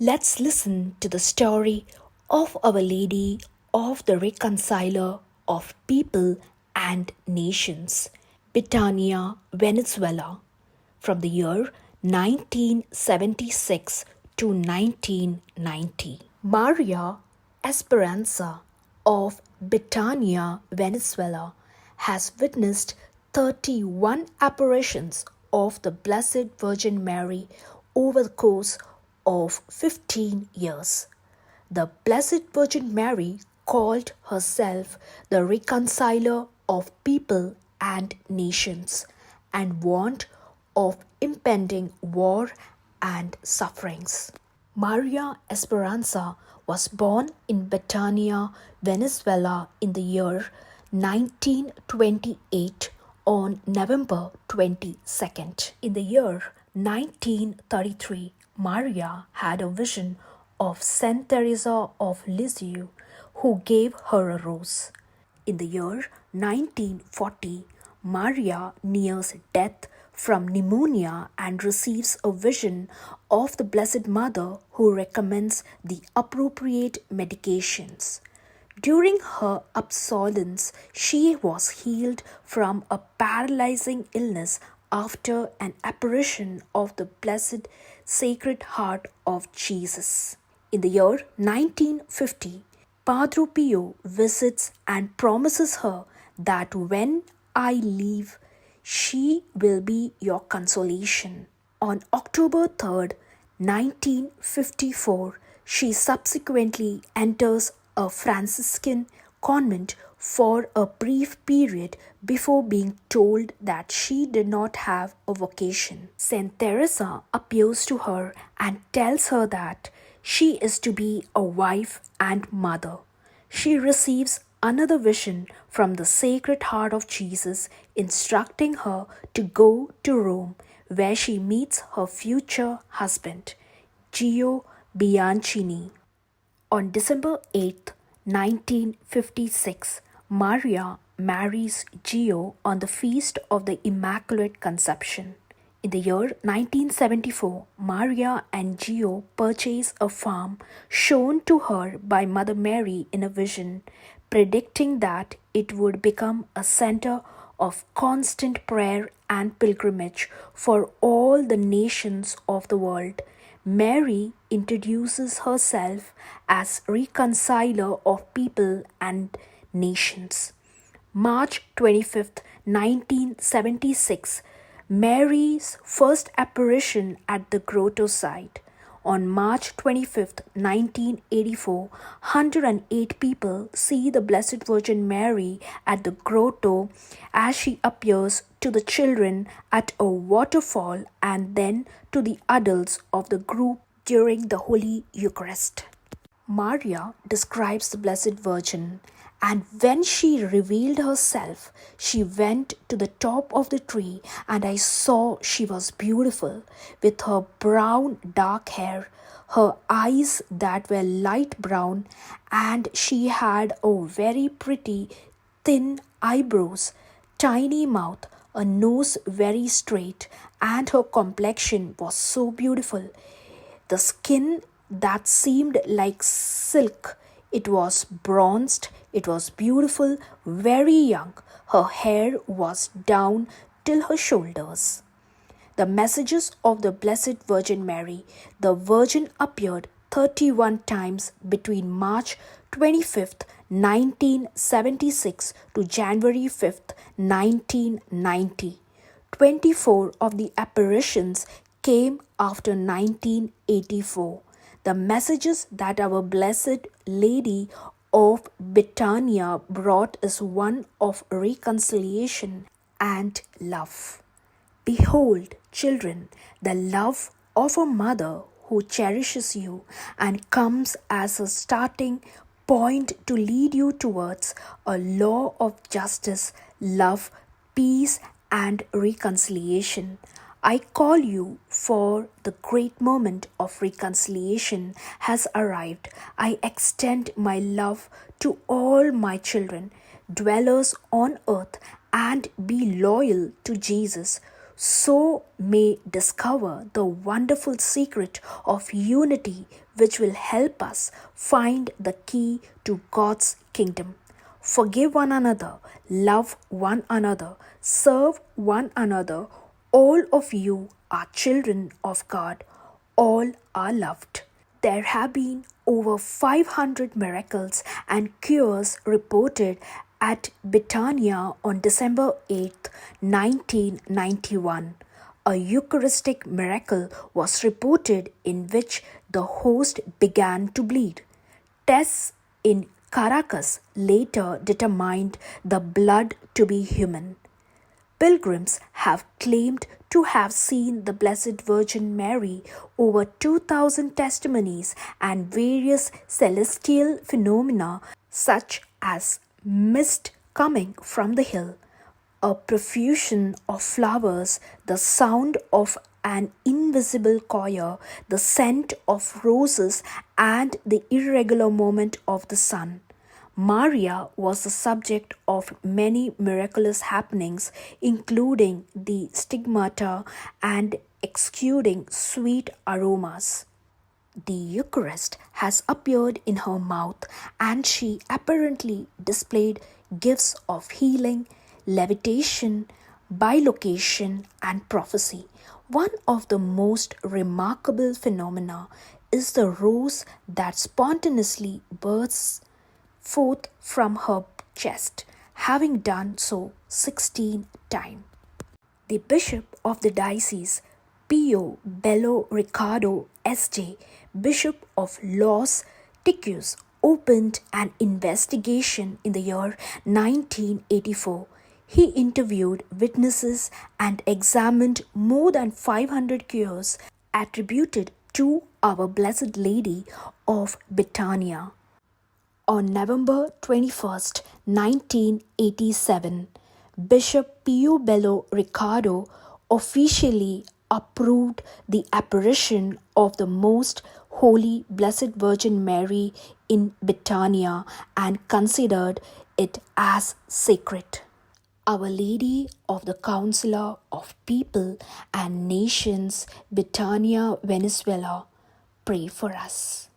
Let's listen to the story of Our Lady of the Reconciler of People and Nations, Betania, Venezuela, from the year 1976 to 1990. Maria Esperanza of Betania, Venezuela, has witnessed 31 apparitions of the Blessed Virgin Mary over the course of 15 years. The Blessed Virgin Mary called herself the Reconciler of People and Nations and warned of impending war and sufferings. Maria Esperanza was born in Betania, Venezuela in the year 1928 on November 22nd. In the year 1933, Maria had a vision of Saint Teresa of Lisieux, who gave her a rose. In the year 1940, Maria nears death from pneumonia and receives a vision of the Blessed Mother who recommends the appropriate medications. During her absolence, she was healed from a paralyzing illness after an apparition of the Blessed Sacred Heart of Jesus. In the year 1950, Padre Pio visits and promises her that when I leave, she will be your consolation. On October 3rd, 1954, she subsequently enters a Franciscan convent for a brief period before being told that she did not have a vocation. Saint Teresa appeals to her and tells her that she is to be a wife and mother. She receives another vision from the Sacred Heart of Jesus, instructing her to go to Rome, where she meets her future husband, Gio Bianchini. On December 8, 1956, Maria marries Gio on the feast of the Immaculate Conception. In the year 1974, Maria and Gio purchase a farm shown to her by Mother Mary in a vision, predicting that it would become a center of constant prayer and pilgrimage for all the nations of the world. Mary introduces herself as Reconciler of People and Nations. March 25th, 1976, Mary's first apparition at the grotto site. On March 25th, 1984, 108 people see the Blessed Virgin Mary at the grotto as she appears to the children at a waterfall and then to the adults of the group during the Holy Eucharist. Maria describes the Blessed Virgin, and when she revealed herself, she went to the top of the tree, and I saw she was beautiful, with her brown dark hair, her eyes that were light brown, and she had a very pretty thin eyebrows, tiny mouth, a nose very straight, and her complexion was so beautiful. The skin that seemed like silk. It was bronzed, it was beautiful, very young. Her hair was down till her shoulders. The messages of the Blessed Virgin Mary. The Virgin appeared 31 times between March 25th, 1976 to January 5th, 1990. 24 of the apparitions came after 1984. The messages that our Blessed Lady of Betania brought is one of reconciliation and love. Behold, children, the love of a mother who cherishes you and comes as a starting point to lead you towards a law of justice, love, peace, and reconciliation. I call you, for the great moment of reconciliation has arrived. I extend my love to all my children, dwellers on earth, and be loyal to Jesus, so may discover the wonderful secret of unity which will help us find the key to God's kingdom. Forgive one another, love one another, serve one another. All of you are children of God. All are loved. There have been over 500 miracles and cures reported at Betania on December 8, 1991. A Eucharistic miracle was reported in which the host began to bleed. Tests in Caracas later determined the blood to be human. Pilgrims have claimed to have seen the Blessed Virgin Mary. Over 2,000 testimonies and various celestial phenomena such as mist coming from the hill, a profusion of flowers, the sound of an invisible choir, the scent of roses, and the irregular movement of the sun. Maria was the subject of many miraculous happenings, including the stigmata and exuding sweet aromas. The Eucharist has appeared in her mouth, and she apparently displayed gifts of healing, levitation, bilocation, and prophecy. One of the most remarkable phenomena is the rose that spontaneously bursts forth from her chest, having done so 16 times. The Bishop of the Diocese, Pio Bello Ricardo S.J., Bishop of Los Ticus, opened an investigation in the year 1984. He interviewed witnesses and examined more than 500 cures attributed to Our Blessed Lady of Betania. On November 21, 1987, Bishop Pio Bello Ricardo officially approved the apparition of the Most Holy Blessed Virgin Mary in Betania and considered it as sacred. Our Lady of the Counselor of People and Nations, Betania, Venezuela, pray for us.